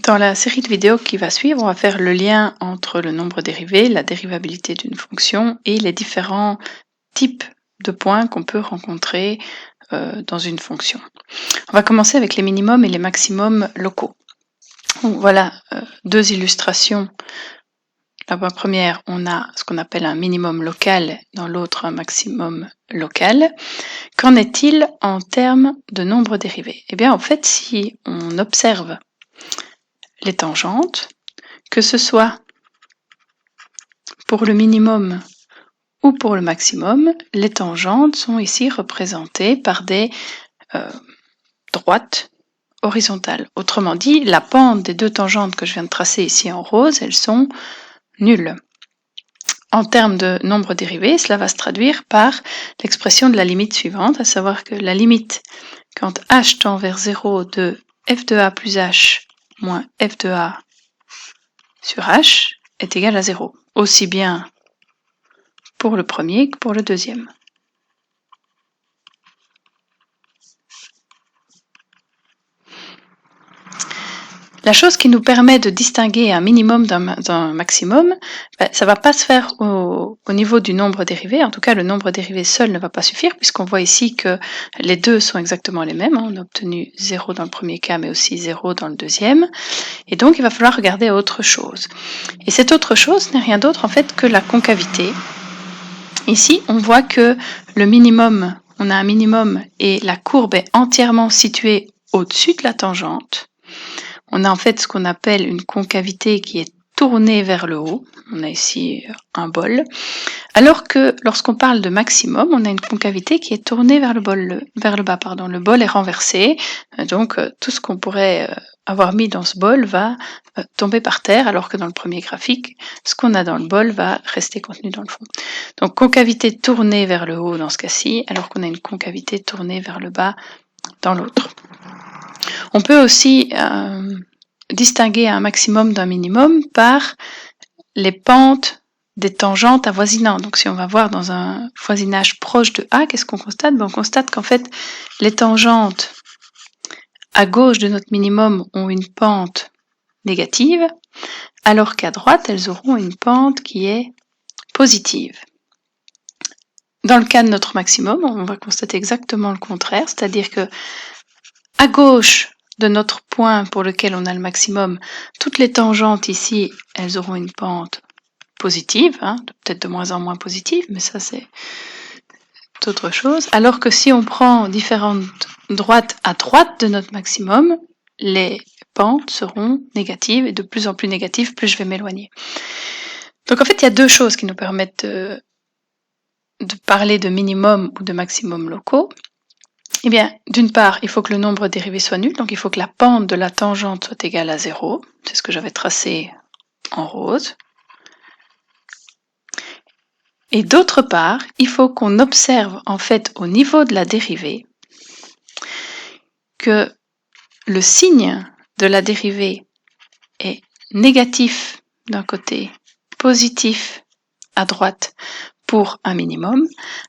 Dans la série de vidéos qui va suivre, on va faire le lien entre le nombre dérivé, la dérivabilité d'une fonction et les différents types de points qu'on peut rencontrer dans une fonction. On va commencer avec les minimums et les maximums locaux. Donc, voilà deux illustrations. La première, on a ce qu'on appelle un minimum local, dans l'autre un maximum local. Qu'en est-il en termes de nombre dérivé? Eh bien, en fait, si on observe les tangentes, que ce soit pour le minimum ou pour le maximum, les tangentes sont ici représentées par des droites horizontales. Autrement dit, la pente des deux tangentes que je viens de tracer ici en rose, elles sont nulles. En termes de nombre dérivé, cela va se traduire par l'expression de la limite suivante, à savoir que la limite quand h tend vers 0 de f de a plus h moins f de a sur h est égale à 0, aussi bien pour le premier que pour le deuxième. La chose qui nous permet de distinguer un minimum d'un maximum, ça ne va pas se faire au niveau du nombre dérivé. En tout cas, le nombre dérivé seul ne va pas suffire, puisqu'on voit ici que les deux sont exactement les mêmes. On a obtenu 0 dans le premier cas, mais aussi 0 dans le deuxième. Et donc, il va falloir regarder à autre chose. Et cette autre chose n'est rien d'autre en fait que la concavité. Ici, on voit que le minimum, on a un minimum et la courbe est entièrement située au-dessus de la tangente. On a en fait ce qu'on appelle une concavité qui est tournée vers le haut. On a ici un bol. Alors que lorsqu'on parle de maximum, on a une concavité qui est tournée vers le bas. Le bol est renversé. Donc tout ce qu'on pourrait avoir mis dans ce bol va tomber par terre, alors que dans le premier graphique, ce qu'on a dans le bol va rester contenu dans le fond. Donc concavité tournée vers le haut dans ce cas-ci, alors qu'on a une concavité tournée vers le bas dans l'autre. On peut aussi distinguer un maximum d'un minimum par les pentes des tangentes avoisinantes. Donc si on va voir dans un voisinage proche de A, qu'est-ce qu'on constate? On constate qu'en fait, les tangentes à gauche de notre minimum ont une pente négative, alors qu'à droite, elles auront une pente qui est positive. Dans le cas de notre maximum, on va constater exactement le contraire, c'est-à-dire que à gauche de notre point pour lequel on a le maximum, toutes les tangentes ici, elles auront une pente positive, peut-être de moins en moins positive, mais ça c'est autre chose. Alors que si on prend différentes droites à droite de notre maximum, les pentes seront négatives et de plus en plus négatives, plus je vais m'éloigner. Donc en fait, il y a deux choses qui nous permettent de parler de minimum ou de maximum locaux. Eh bien, d'une part, il faut que le nombre dérivé soit nul, donc il faut que la pente de la tangente soit égale à 0. C'est ce que j'avais tracé en rose. Et d'autre part, il faut qu'on observe en fait au niveau de la dérivée que le signe de la dérivée est négatif d'un côté, positif à droite pour un minimum,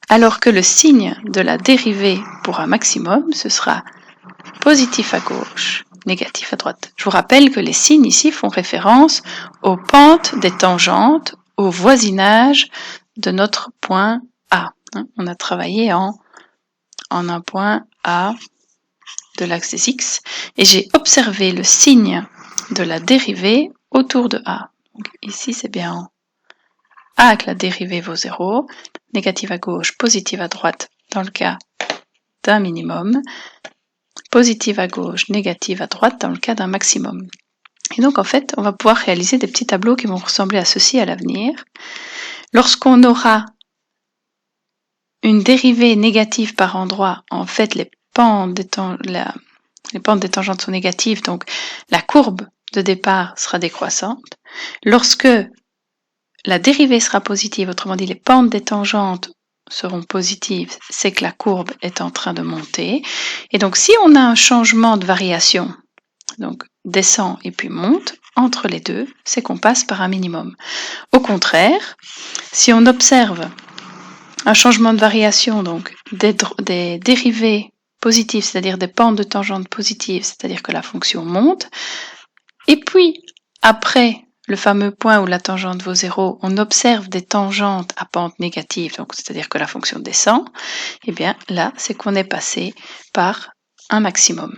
alors que le signe de la dérivée pour un maximum, ce sera positif à gauche, négatif à droite. Je vous rappelle que les signes ici font référence aux pentes des tangentes, au voisinage de notre point A. On a travaillé en un point A de l'axe des X, et j'ai observé le signe de la dérivée autour de A. Donc ici, c'est bien en A que la dérivée vaut 0, négative à gauche, positive à droite dans le cas d'un minimum, positive à gauche, négative à droite dans le cas d'un maximum. Et donc en fait, on va pouvoir réaliser des petits tableaux qui vont ressembler à ceci à l'avenir. Lorsqu'on aura une dérivée négative par endroit, en fait les pentes des tangentes sont négatives, donc la courbe de départ sera décroissante. Lorsque la dérivée sera positive, autrement dit les pentes des tangentes seront positives, c'est que la courbe est en train de monter. Et donc si on a un changement de variation, donc descend et puis monte, entre les deux, c'est qu'on passe par un minimum. Au contraire, si on observe un changement de variation, donc des dérivées positives, c'est-à-dire des pentes de tangente positives, c'est-à-dire que la fonction monte, Et puis, après le fameux point où la tangente vaut 0, on observe des tangentes à pente négative, donc c'est-à-dire que la fonction descend, et bien là, c'est qu'on est passé par un maximum.